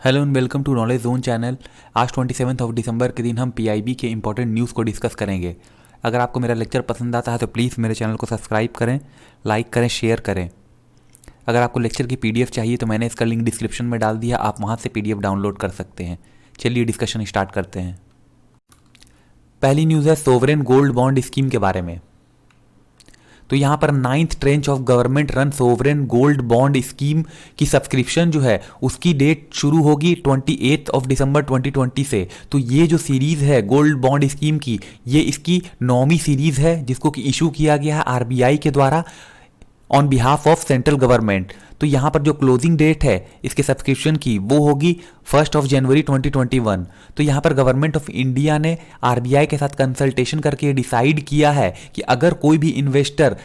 Hello and welcome to knowledge zone channel. आज 27 दिसंबर के दिन हम पीआईबी के इंपॉर्टेंट न्यूज़ को डिस्कस करेंगे। अगर आपको मेरा लेक्चर पसंद आता है तो प्लीज़ मेरे चैनल को सब्सक्राइब करें, लाइक करें, शेयर करें। अगर आपको लेक्चर की पीडीएफ चाहिए तो मैंने इसका लिंक डिस्क्रिप्शन में डाल दिया, आप वहाँ से पीडीएफ डाउनलोड कर सकते हैं। चलिए डिस्कशन स्टार्ट करते हैं। पहली न्यूज़ है सोवरेन गोल्ड बॉन्ड स्कीम के बारे में। तो यहाँ पर 9th trench of government run sovereign gold bond scheme की सब्सक्रिप्शन जो है उसकी डेट शुरू होगी 28 दिसंबर 2020 से। तो ये जो सीरीज़ है गोल्ड बॉन्ड स्कीम की, ये इसकी 9वीं सीरीज़ है जिसको कि इशू किया गया है आरबीआई के द्वारा on behalf of central government. तो यहाँ पर जो क्लोजिंग डेट है इसके सब्सक्रिप्शन की वो होगी 1 जनवरी 2021। तो यहाँ पर गवर्नमेंट ऑफ इंडिया ने आरबीआई के साथ कंसल्टेशन करके डिसाइड किया है कि अगर कोई भी इन्वेस्टर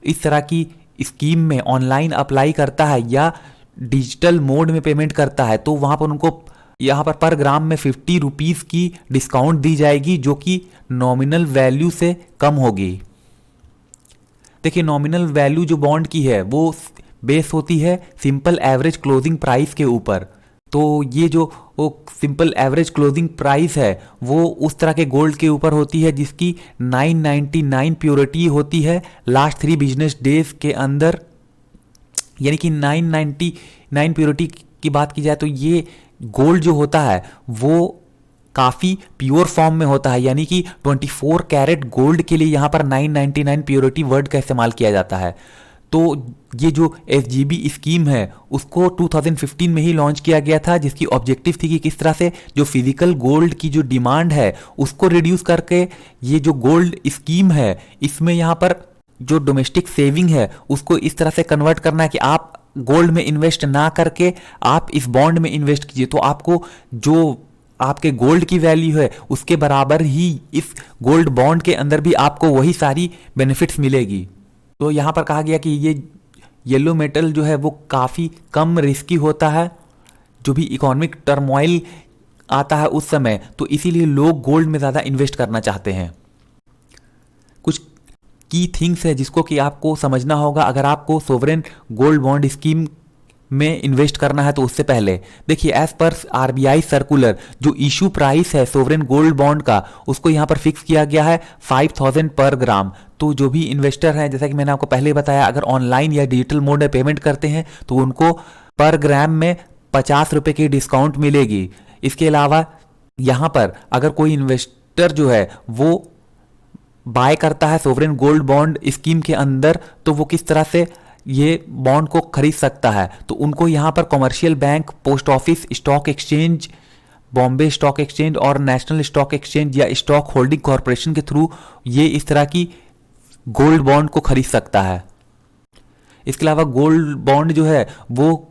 इस तरह की स्कीम में ऑनलाइन अप्लाई करता है या डिजिटल मोड में पेमेंट करता है तो वहाँ पर उनको यहाँ पर ग्राम में 50 रुपीज़ की डिस्काउंट दी जाएगी, जो कि नॉमिनल वैल्यू से कम होगी। देखिए, नॉमिनल वैल्यू जो बॉन्ड की है वो बेस होती है सिंपल एवरेज क्लोजिंग प्राइस के ऊपर। तो ये जो वो सिंपल एवरेज क्लोजिंग प्राइस है वो उस तरह के गोल्ड के ऊपर होती है जिसकी 999 प्योरिटी होती है लास्ट 3 बिजनेस डेज के अंदर। यानी कि 999 प्योरिटी की बात की जाए तो ये गोल्ड जो होता है वो काफ़ी प्योर फॉर्म में होता है। यानी कि 24 कैरेट गोल्ड के लिए यहाँ पर 999 प्योरिटी वर्ड का इस्तेमाल किया जाता है। तो ये जो एसजीबी स्कीम है उसको 2015 में ही लॉन्च किया गया था, जिसकी ऑब्जेक्टिव थी कि किस तरह से जो फिजिकल गोल्ड की जो डिमांड है उसको रिड्यूस करके ये जो गोल्ड स्कीम है इसमें यहाँ पर जो डोमेस्टिक सेविंग है उसको इस तरह से कन्वर्ट करना है कि आप गोल्ड में इन्वेस्ट ना करके आप इस बॉन्ड में इन्वेस्ट कीजिए। तो आपको जो आपके गोल्ड की वैल्यू है उसके बराबर ही इस गोल्ड बॉन्ड के अंदर भी आपको वही सारी बेनिफिट्स मिलेगी। तो यहाँ पर कहा गया कि ये येलो मेटल जो है वो काफ़ी कम रिस्की होता है, जो भी इकोनॉमिक टर्मोइल आता है उस समय, तो इसीलिए लोग गोल्ड में ज़्यादा इन्वेस्ट करना चाहते हैं। कुछ की थिंग्स है जिसको कि आपको समझना होगा अगर आपको सोवरेन गोल्ड बॉन्ड स्कीम में इन्वेस्ट करना है। तो उससे पहले देखिए, एज पर आरबीआई सर्कुलर जो इशू प्राइस है सोवरेन गोल्ड बॉन्ड का उसको यहाँ पर फिक्स किया गया है 5000 पर ग्राम। तो जो भी इन्वेस्टर हैं, जैसा कि मैंने आपको पहले बताया, अगर ऑनलाइन या डिजिटल मोड में पेमेंट करते हैं तो उनको पर ग्राम में 50 रुपये की डिस्काउंट मिलेगी। इसके अलावा यहाँ पर अगर कोई इन्वेस्टर जो है वो बाय करता है सोवरेन गोल्ड बॉन्ड स्कीम के अंदर तो वो किस तरह से ये बॉन्ड को खरीद सकता है। तो उनको यहाँ पर commercial bank, post office, stock exchange, Bombay stock exchange और नेशनल स्टॉक एक्सचेंज या स्टॉक होल्डिंग कॉरपोरेशन के थ्रू ये इस तरह की गोल्ड बॉन्ड को खरीद सकता है। इसके अलावा गोल्ड बॉन्ड जो है वो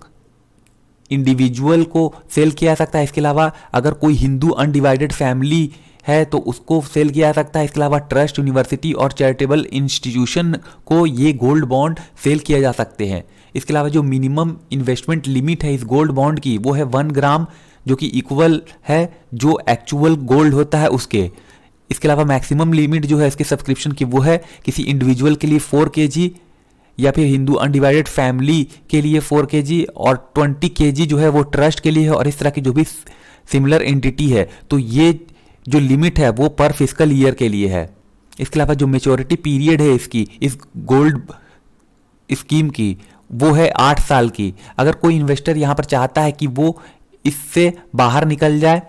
इंडिविजुअल को सेल किया जा सकता है। इसके अलावा अगर कोई हिंदू अनडिवाइडेड फैमिली है तो उसको सेल किया जा सकता है। इसके अलावा ट्रस्ट, यूनिवर्सिटी और चैरिटेबल इंस्टीट्यूशन को ये गोल्ड बॉन्ड सेल किया जा सकते हैं। इसके अलावा जो मिनिमम इन्वेस्टमेंट लिमिट है इस गोल्ड बॉन्ड की वो है 1 ग्राम, जो कि इक्वल है जो एक्चुअल गोल्ड होता है उसके। इसके अलावा मैक्सिमम लिमिट जो है इसके सब्सक्रिप्शन की वो है किसी इंडिविजुअल के लिए 4 kg या फिर हिंदू अनडिवाइडेड फैमिली के लिए 4 kg और 20 kg जो है वो ट्रस्ट के लिए है और इस तरह की जो भी सिमिलर एंटिटी है। तो ये जो लिमिट है वो पर फिस्कल ईयर के लिए है। इसके अलावा जो मेच्योरिटी पीरियड है इसकी इस गोल्ड स्कीम की वो है 8 साल की। अगर कोई इन्वेस्टर यहाँ पर चाहता है कि वो इससे बाहर निकल जाए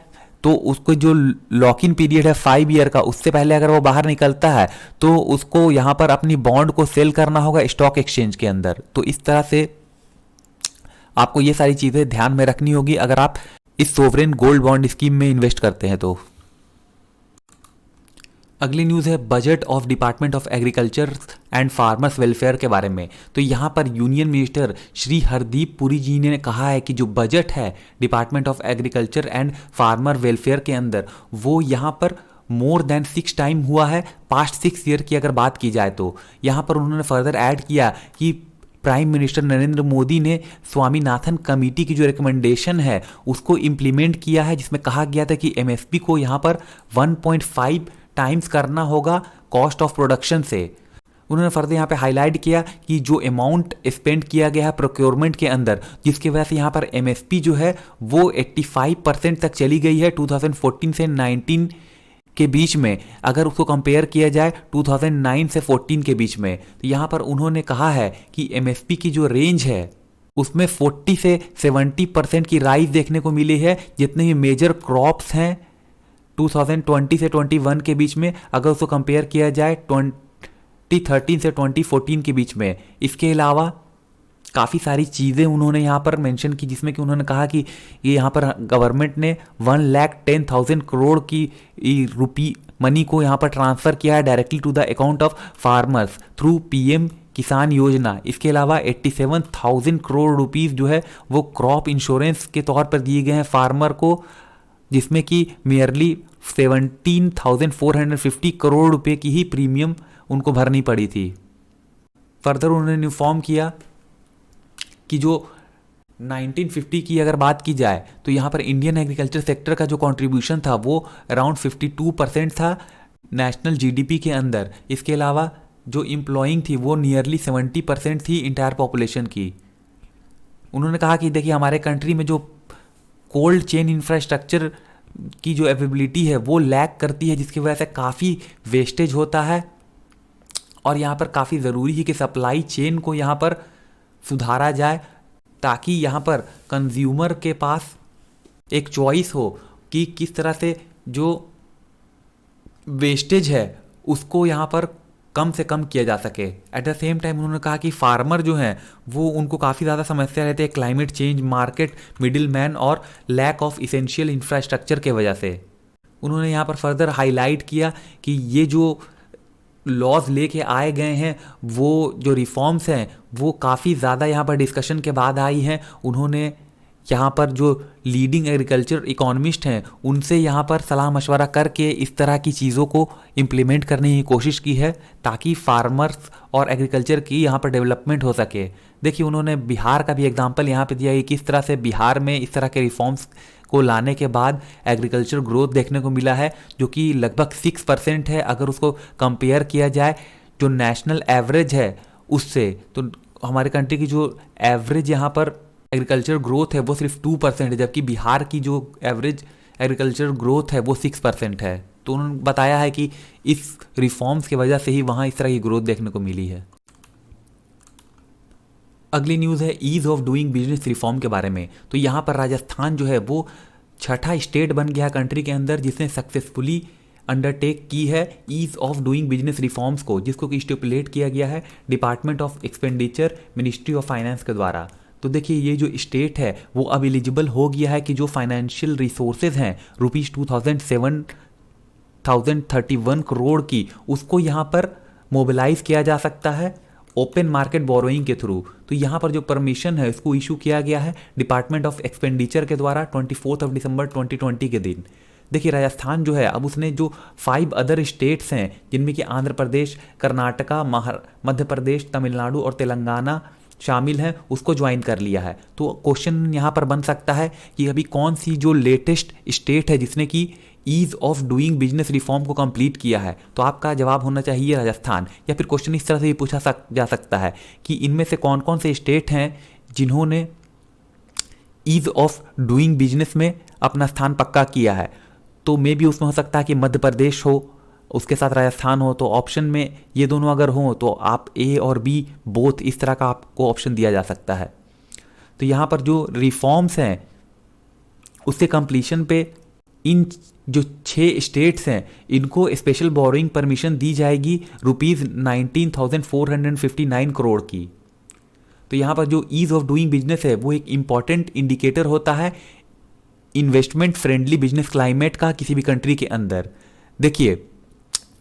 तो उसको जो लॉक इन पीरियड है 5 ईयर का, उससे पहले अगर वो बाहर निकलता है तो उसको यहाँ पर अपनी बॉन्ड को सेल करना होगा स्टॉक एक्सचेंज के अंदर। तो इस तरह से आपको ये सारी चीज़ें ध्यान में रखनी होगी अगर आप इस सोवरेन गोल्ड बॉन्ड स्कीम में इन्वेस्ट करते हैं। तो अगली न्यूज़ है budget of department of agriculture and farmers welfare के बारे में। तो यहाँ पर यूनियन मिनिस्टर श्री हरदीप पुरी जी ने कहा है कि जो बजट है department of agriculture and farmer welfare के अंदर वो यहाँ पर मोर देन 6 टाइम हुआ है पास्ट 6 ईयर की अगर बात की जाए। तो यहाँ पर उन्होंने फर्दर ऐड किया कि प्राइम मिनिस्टर नरेंद्र मोदी ने स्वामीनाथन कमेटी की जो रिकमेंडेशन है उसको इम्प्लीमेंट किया है, जिसमें कहा गया था कि एमएसपी को यहाँ पर 1.5 टाइम्स करना होगा कॉस्ट ऑफ प्रोडक्शन से। उन्होंने फर्दर यहाँ पे हाईलाइट किया कि जो अमाउंट स्पेंड किया गया है प्रोक्योरमेंट के अंदर, जिसकी वजह से यहाँ पर एमएसपी जो है वो 85% तक चली गई है 2014 से 19 के बीच में, अगर उसको कंपेयर किया जाए 2009 से 14 के बीच में। तो यहाँ पर उन्होंने कहा है कि एमएसपी की जो रेंज है उसमें 40 से 70% की राइज देखने को मिली है। जितने भी मेजर क्रॉप्स हैं 2020 से 21 के बीच में, अगर उसको कंपेयर किया जाए 2013 से 2014 के बीच में। इसके अलावा काफ़ी सारी चीज़ें उन्होंने यहाँ पर मेंशन की, जिसमें कि उन्होंने कहा कि ये यहाँ पर गवर्नमेंट ने 1,10,000 करोड़ की रुपी मनी को यहाँ पर ट्रांसफ़र किया है directly to the account of farmers through PM Kisan Yojana. इसके अलावा 87,000 करोड़ रुपीज़ जो है वो क्रॉप इंश्योरेंस के तौर पर दिए गए हैं फार्मर को, जिसमें कि मेयरली 17,450 करोड़ रुपए की ही प्रीमियम उनको भरनी पड़ी थी। फर्दर उन्होंने इन्फॉर्म किया कि जो 1950 की अगर बात की जाए तो यहाँ पर इंडियन एग्रीकल्चर सेक्टर का जो कंट्रीब्यूशन था वो अराउंड 52% था नेशनल जीडीपी के अंदर। इसके अलावा जो एम्प्लॉइंग थी वो नियरली 70% थी इंटायर पॉपुलेशन की। उन्होंने कहा कि देखिए हमारे कंट्री में जो कोल्ड चेन इंफ्रास्ट्रक्चर की जो अवेलेबिलिटी है वो लैक करती है, जिसकी वजह से काफ़ी वेस्टेज होता है और यहाँ पर काफ़ी ज़रूरी है कि सप्लाई चेन को यहाँ पर सुधारा जाए, ताकि यहाँ पर कंज्यूमर के पास एक चॉइस हो कि किस तरह से जो वेस्टेज है उसको यहाँ पर कम से कम किया जा सके। एट द सेम टाइम उन्होंने कहा कि फार्मर जो हैं वो उनको काफ़ी ज़्यादा समस्या रहती है climate change, market, middle man और लैक ऑफ इसेंशियल इंफ्रास्ट्रक्चर के वजह से। उन्होंने यहाँ पर फर्दर हाईलाइट किया कि ये जो लॉज लेके आए गए हैं, वो जो रिफॉर्म्स हैं वो काफ़ी ज़्यादा यहाँ पर डिस्कशन के बाद आई हैं। उन्होंने यहाँ पर जो लीडिंग एग्रीकल्चर इकोनॉमिस्ट हैं उनसे यहाँ पर सलाह मशवरा करके इस तरह की चीज़ों को इम्प्लीमेंट करने की कोशिश की है, ताकि फार्मर्स और एग्रीकल्चर की यहाँ पर डेवलपमेंट हो सके। देखिए उन्होंने बिहार का भी एग्जांपल यहाँ पे दिया है, किस तरह से बिहार में इस तरह के रिफॉर्म्स को लाने के बाद एग्रीकल्चर ग्रोथ देखने को मिला है, जो कि लगभग 6% है। अगर उसको कंपेयर किया जाए जो नेशनल एवरेज है उससे, तो हमारे कंट्री की जो एवरेज यहाँ पर एग्रीकल्चर ग्रोथ है वो सिर्फ 2% है, जबकि बिहार की जो एवरेज एग्रीकल्चर ग्रोथ है वो 6% है। तो उन्होंने बताया है कि इस रिफॉर्म्स की वजह से ही वहाँ इस तरह की ग्रोथ देखने को मिली है। अगली न्यूज़ है ease of doing business reform के बारे में। तो यहाँ पर राजस्थान जो है वो छठा स्टेट बन गया कंट्री के अंदर जिसने सक्सेसफुली अंडरटेक की है ease of doing business reforms को, जिसको कि स्टिपुलेट किया गया है department of expenditure, ministry of finance के द्वारा। तो देखिए ये जो स्टेट है वो अब एलिजिबल हो गया है कि जो फाइनेंशियल रिसोर्सेज हैं ₹7,031 करोड़ की, उसको यहाँ पर मोबिलाइज किया जा सकता है ओपन मार्केट बोरोइंग के थ्रू। तो यहाँ पर जो परमिशन है इसको इशू किया गया है डिपार्टमेंट ऑफ एक्सपेंडिचर के द्वारा 24 दिसंबर 2020 के दिन। देखिए राजस्थान जो है अब उसने जो 5 अदर स्टेट्स हैं जिनमें कि आंध्र प्रदेश, कर्नाटका, मध्य प्रदेश, तमिलनाडु और तेलंगाना शामिल हैं, उसको ज्वाइन कर लिया है। तो क्वेश्चन यहाँ पर बन सकता है कि अभी कौन सी जो लेटेस्ट स्टेट है जिसने कि ease of doing business reform को कंप्लीट किया है। तो आपका जवाब होना चाहिए राजस्थान। या फिर क्वेश्चन इस तरह से भी पूछा जा सकता है कि इनमें से कौन कौन से स्टेट हैं जिन्होंने ईज़ ऑफ डूइंग बिजनेस में अपना स्थान पक्का किया है। तो मे भी उसमें हो सकता है कि मध्य प्रदेश हो, उसके साथ राजस्थान हो। तो ऑप्शन में ये दोनों अगर हों तो आप ए और बी बोथ इस तरह का आपको ऑप्शन दिया जा सकता है। तो यहाँ पर जो रिफॉर्म्स हैं उसके कंप्लीशन पे इन जो 6 स्टेट्स हैं इनको स्पेशल बोरोइंग परमिशन दी जाएगी ₹19,459 करोड़ की। तो यहाँ पर जो ईज़ ऑफ डूइंग बिजनेस है वो एक इम्पॉर्टेंट इंडिकेटर होता है इन्वेस्टमेंट फ्रेंडली बिजनेस क्लाइमेट का किसी भी कंट्री के अंदर। देखिए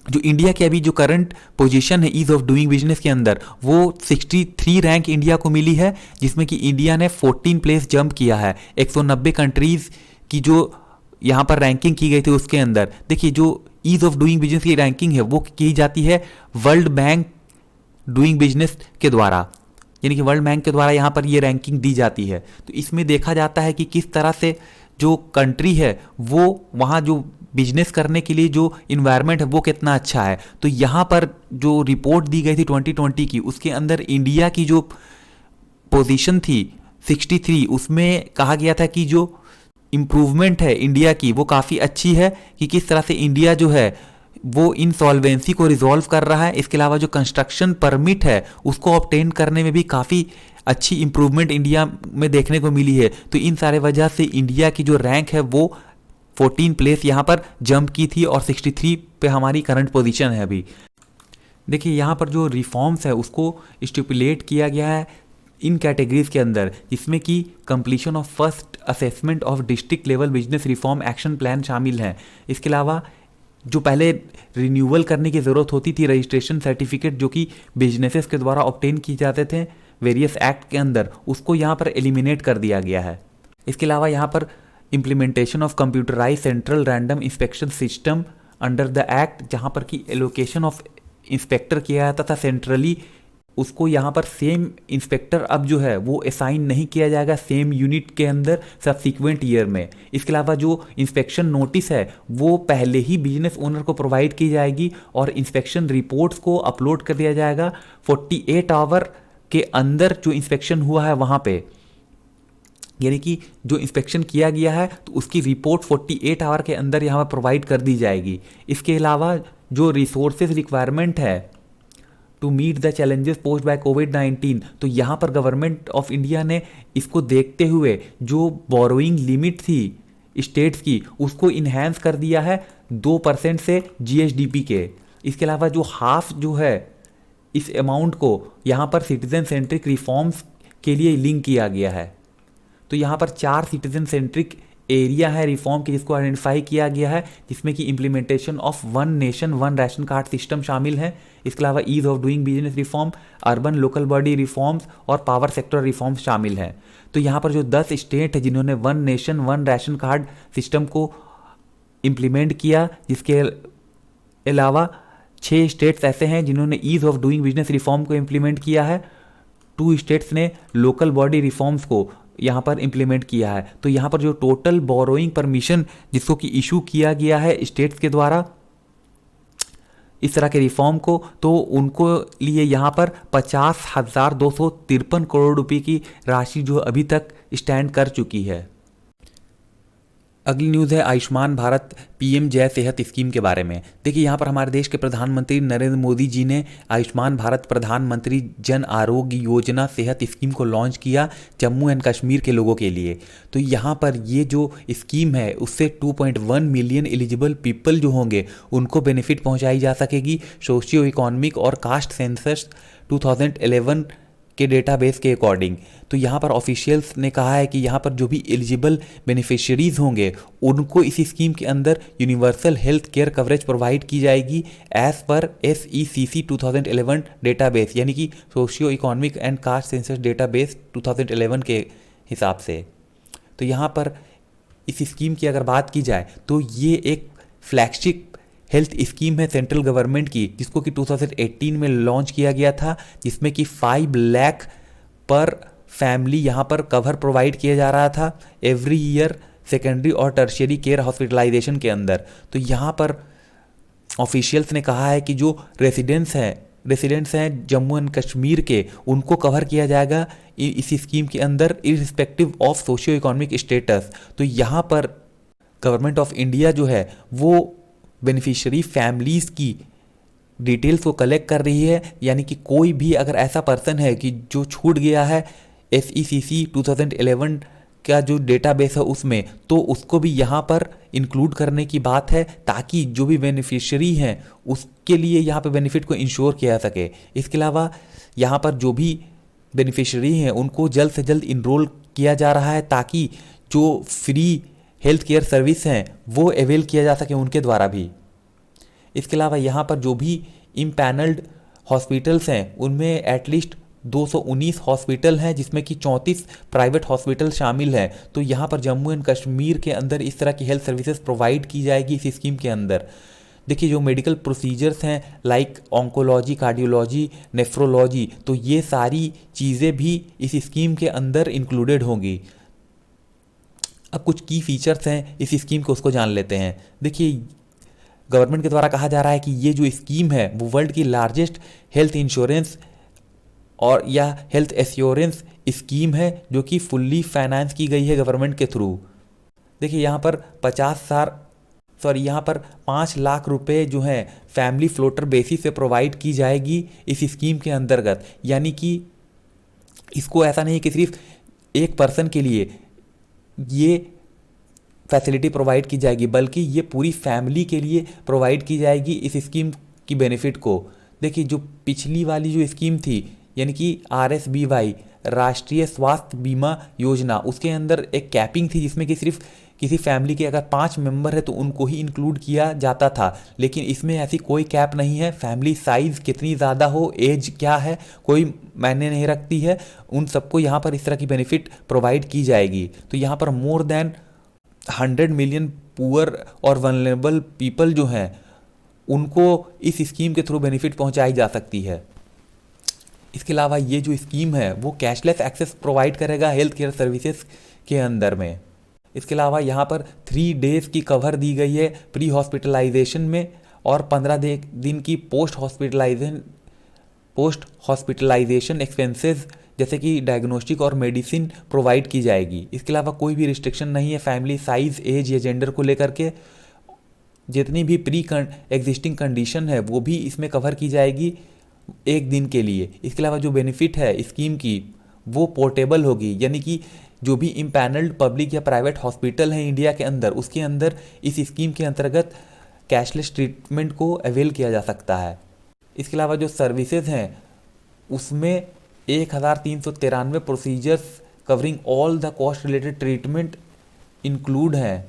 जो इंडिया की अभी जो करंट पोजीशन है ईज़ ऑफ डूइंग बिजनेस के अंदर वो 63 रैंक इंडिया को मिली है, जिसमें कि इंडिया ने 14 प्लेस जंप किया है 190 कंट्रीज़ की जो यहाँ पर रैंकिंग की गई थी उसके अंदर। देखिए जो ईज़ ऑफ डूइंग बिजनेस की रैंकिंग है वो की जाती है वर्ल्ड बैंक डूइंग बिजनेस के द्वारा, यानी कि वर्ल्ड बैंक के द्वारा यहाँ पर ये रैंकिंग दी जाती है। तो इसमें देखा जाता है कि किस तरह से जो कंट्री है वो वहाँ जो बिजनेस करने के लिए जो इन्वायरमेंट है वो कितना अच्छा है। तो यहाँ पर जो रिपोर्ट दी गई थी 2020 की, उसके अंदर इंडिया की जो पोजीशन थी 63, उसमें कहा गया था कि जो इम्प्रूवमेंट है इंडिया की वो काफ़ी अच्छी है, कि किस तरह से इंडिया जो है वो इंसॉल्वेंसी को रिजॉल्व कर रहा है। इसके अलावा जो कंस्ट्रक्शन परमिट है उसको ऑब्टेन करने में भी काफ़ी अच्छी इंप्रूवमेंट इंडिया में देखने को मिली है। तो इन सारे वजह से इंडिया की जो रैंक है वो 14 प्लेस यहाँ पर जंप की थी और 63 पे हमारी करंट पोजीशन है अभी। देखिए यहाँ पर जो रिफॉर्म्स है उसको स्टिपुलेट किया गया है इन कैटेगरीज के अंदर, जिसमें कि completion of first assessment of district level business reform action plan शामिल है। इसके अलावा जो पहले रिन्यूअल करने की ज़रूरत होती थी रजिस्ट्रेशन सर्टिफिकेट जो कि बिजनेसेस के द्वारा ऑब्टेन किए जाते थे वेरियस एक्ट के अंदर, उसको यहाँ पर एलिमिनेट कर दिया गया है। इसके अलावा यहाँ पर implementation of computerise central random inspection system under the act, जहाँ पर कि एलोकेशन ऑफ इंस्पेक्टर किया जाता था सेंट्रली, उसको यहाँ पर सेम इंस्पेक्टर अब जो है वो असाइन नहीं किया जाएगा सेम यूनिट के अंदर सबसिक्वेंट ईयर में। इसके अलावा जो इंस्पेक्शन नोटिस है वो पहले ही बिजनेस ओनर को प्रोवाइड की जाएगी और इंस्पेक्शन रिपोर्ट्स को अपलोड कर दिया जाएगा 48 आवर के अंदर जो इंस्पेक्शन हुआ है वहाँ पे, यानी कि जो इंस्पेक्शन किया गया है तो उसकी रिपोर्ट 48 आवर के अंदर यहाँ पर प्रोवाइड कर दी जाएगी। इसके अलावा जो रिसोर्सेज रिक्वायरमेंट है to meet the challenges posed by कोविड-19, तो यहाँ पर गवर्नमेंट ऑफ इंडिया ने इसको देखते हुए जो बोरोइंग लिमिट थी स्टेट्स की उसको इन्हेंस कर दिया है 2% से जीएसडीपी के। इसके अलावा जो हाफ जो है इस अमाउंट को यहाँ पर सिटीजन सेंट्रिक रिफॉर्म्स के लिए लिंक किया गया है। तो यहाँ पर 4 सिटीजन सेंट्रिक एरिया है रिफॉर्म की जिसको आइडेंटिफाई किया गया है, जिसमें कि implementation of one nation one ration card system शामिल है। इसके अलावा ease of doing business reform, urban local body reforms और पावर सेक्टर रिफॉर्म्स शामिल हैं। तो यहाँ पर जो 10 स्टेट है जिन्होंने one nation one ration card system को इम्प्लीमेंट किया, जिसके अलावा 6 स्टेट्स ऐसे हैं जिन्होंने ease of doing business reform को इम्प्लीमेंट किया है, 2 स्टेट्स ने लोकल बॉडी रिफॉर्म्स को यहाँ पर इम्प्लीमेंट किया है। तो यहाँ पर जो टोटल बोरोइंग परमिशन जिसको कि इशू किया गया है स्टेट्स के द्वारा इस तरह के रिफॉर्म को, तो उनको लिए यहाँ पर 50,253 करोड़ रुपए की राशि जो अभी तक स्टैंड कर चुकी है। अगली न्यूज़ है आयुष्मान भारत पीएम जय सेहत स्कीम के बारे में। देखिए यहाँ पर हमारे देश के प्रधानमंत्री नरेंद्र मोदी जी ने आयुष्मान भारत प्रधानमंत्री जन आरोग्य योजना सेहत स्कीम को लॉन्च किया जम्मू एंड कश्मीर के लोगों के लिए। तो यहाँ पर ये जो स्कीम है उससे 2.1 मिलियन एलिजिबल पीपल जो होंगे उनको बेनिफिट पहुँचाई जा सकेगी सोशियो इकोनॉमिक और कास्ट सेंसस 2011 के डेटाबेस के अकॉर्डिंग। तो यहाँ पर ऑफिशियल्स ने कहा है कि यहाँ पर जो भी एलिजिबल बेनिफिशियरीज होंगे उनको इस स्कीम के अंदर universal health care coverage provide की जाएगी एज पर SECC 2011 डेटाबेस, यानी कि socio economic and caste census database 2011 के हिसाब से। तो यहाँ पर इस स्कीम की अगर बात की जाए तो ये एक फ्लैगशिप हेल्थ स्कीम है सेंट्रल गवर्नमेंट की, जिसको कि 2018 में लॉन्च किया गया था, जिसमें कि 5 लाख पर फैमिली यहाँ पर कवर प्रोवाइड किया जा रहा था एवरी ईयर सेकेंडरी और टर्शियरी केयर हॉस्पिटलाइजेशन के अंदर। तो यहाँ पर ऑफिशियल्स ने कहा है कि जो रेसिडेंट्स हैं जम्मू एंड कश्मीर के, उनको कवर किया जाएगा इस स्कीम के अंदर irrespective of socio economic status. तो यहाँ पर गवर्नमेंट ऑफ इंडिया जो है वो बेनिफिशियरी फैमिलीज़ की डिटेल्स को कलेक्ट कर रही है, यानी कि कोई भी अगर ऐसा पर्सन है कि जो छूट गया है SECC 2011 का जो डेटाबेस है उसमें, तो उसको भी यहाँ पर इंक्लूड करने की बात है ताकि जो भी बेनिफिशियरी हैं उसके लिए यहाँ पे बेनिफिट को इंश्योर किया जा सके। इसके अलावा यहाँ पर जो भी बेनिफिशियरी हैं उनको जल्द से जल्द इनरोल किया जा रहा है ताकि जो फ्री हेल्थ केयर सर्विस हैं वो अवेल किया जा सके उनके द्वारा भी। इसके अलावा यहाँ पर जो भी इम्पैनल्ड हॉस्पिटल्स हैं उनमें एटलीस्ट 219 हॉस्पिटल हैं, जिसमें कि 34 प्राइवेट हॉस्पिटल शामिल हैं। तो यहाँ पर जम्मू एंड कश्मीर के अंदर इस तरह की हेल्थ सर्विसेज प्रोवाइड की जाएगी इस स्कीम के अंदर। देखिए जो मेडिकल प्रोसीजर्स हैं लाइक ऑन्कोलॉजी, कार्डियोलॉजी, नेफ्रोलॉजी, तो ये सारी चीज़ें भी इस स्कीम के अंदर इंक्लूडेड होंगी। अब कुछ की फीचर्स हैं इस स्कीम के, उसको जान लेते हैं। देखिए, गवर्नमेंट के द्वारा कहा जा रहा है कि ये जो स्कीम है वो वर्ल्ड की लार्जेस्ट हेल्थ इंश्योरेंस और या हेल्थ एश्योरेंस स्कीम है जो कि फुल्ली फाइनेंस की गई है गवर्नमेंट के थ्रू। देखिए यहाँ पर 5 लाख रुपए जो हैं फैमिली फ्लोटर बेसिस पे प्रोवाइड की जाएगी इस स्कीम के अंतर्गत। यानी कि इसको ऐसा नहीं कि सिर्फ एक पर्सन के लिए ये फैसिलिटी प्रोवाइड की जाएगी, बल्कि ये पूरी फैमिली के लिए प्रोवाइड की जाएगी इस स्कीम की बेनिफिट को। देखिए, जो पिछली वाली जो स्कीम थी यानी कि RSBY राष्ट्रीय स्वास्थ्य बीमा योजना, उसके अंदर एक कैपिंग थी जिसमें कि सिर्फ किसी फैमिली के अगर 5 मेंबर है तो उनको ही इंक्लूड किया जाता था। लेकिन इसमें ऐसी कोई कैप नहीं है। फैमिली साइज कितनी ज़्यादा हो, एज क्या है, कोई मायने नहीं रखती है। उन सबको यहाँ पर इस तरह की बेनिफिट प्रोवाइड की जाएगी। तो यहाँ पर मोर देन 100 मिलियन पुअर और वल्नरेबल पीपल जो हैं उनको इस स्कीम के थ्रू बेनिफिट पहुँचाई जा सकती है। इसके अलावा ये जो स्कीम है वो कैशलेस एक्सेस प्रोवाइड करेगा हेल्थ केयर सर्विसेज के अंदर में। इसके अलावा यहाँ पर 3 डेज़ की कवर दी गई है प्री हॉस्पिटलाइजेशन में और 15 दिन की पोस्ट हॉस्पिटलाइजेशन एक्सपेंसेस जैसे कि डायग्नोस्टिक और मेडिसिन प्रोवाइड की जाएगी। इसके अलावा कोई भी रिस्ट्रिक्शन नहीं है फैमिली साइज, एज या जेंडर को लेकर के। जितनी भी प्री एग्जिस्टिंग कंडीशन है वो भी इसमें कवर की जाएगी 1 दिन के लिए। इसके अलावा जो बेनिफिट है स्कीम की वो पोर्टेबल होगी, यानी कि जो भी इम्पैनल्ड पब्लिक या प्राइवेट हॉस्पिटल है इंडिया के अंदर, उसके अंदर इस स्कीम के अंतर्गत कैशलेस ट्रीटमेंट को अवेल किया जा सकता है। इसके अलावा जो सर्विसेज हैं उसमें 1393 procedures covering all the cost related treatment include हैं,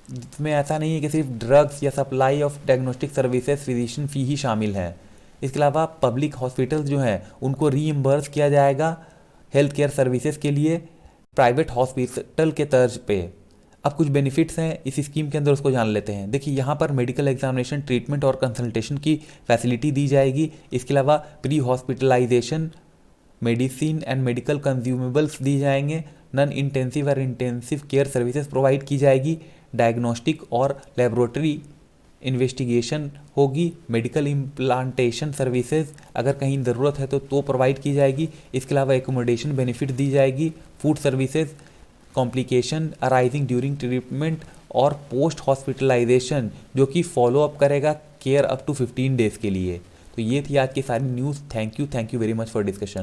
जिसमें ऐसा नहीं है कि सिर्फ ड्रग्स या supply of diagnostic services physician fee ही शामिल हैं। इसके अलावा पब्लिक हॉस्पिटल्स जो हैं उनको रीइम्बर्स किया जाएगा हेल्थ केयर सर्विसेज के लिए प्राइवेट हॉस्पिटल के तर्ज पे। अब कुछ बेनिफिट्स हैं इस स्कीम के अंदर, उसको जान लेते हैं। देखिए, यहाँ पर मेडिकल एग्जामिनेशन, ट्रीटमेंट और कंसल्टेशन की फैसिलिटी दी जाएगी। इसके अलावा pre hospitalisation, medicine and medical consumables दी जाएंगे। नॉन इंटेंसिव और इंटेंसिव केयर सर्विसेज प्रोवाइड की जाएगी। डायग्नोस्टिक और लेबोरेटरी इन्वेस्टिगेशन होगी। मेडिकल इम्प्लांटेशन सर्विसेज अगर कहीं ज़रूरत है तो प्रोवाइड की जाएगी। इसके अलावा एकोमोडेशन बेनिफिट दी जाएगी। Food services, complication arising during treatment और पोस्ट हॉस्पिटलाइजेशन जो कि फॉलोअप करेगा केयर अप टू 15 डेज़ के लिए। तो ये थी आज की सारी news. Thank you very much for discussion.